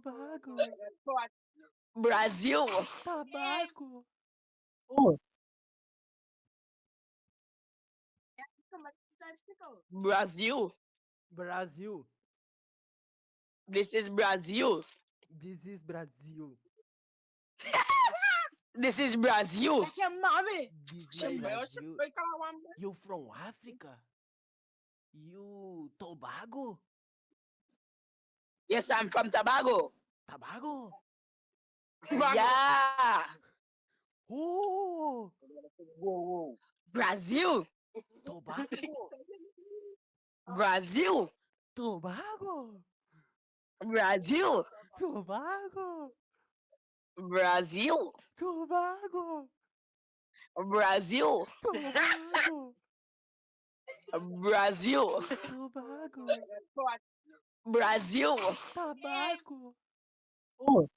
Tobago, Brazil. tabaco, Oh, Brazil. Brasil. This is Brazil. This is Brazil. This is Brazil. This is Brazil. You from Africa? You Tobago? Yes, I'm from Tobago. Tobago? Yeah. Oh, Brazil. Tobago, Brazil. Tobago, Brazil. Tobago, Brazil. Tobago, Brazil. Tobago, Brazil. Tobago, Brazil. tabaco. oh.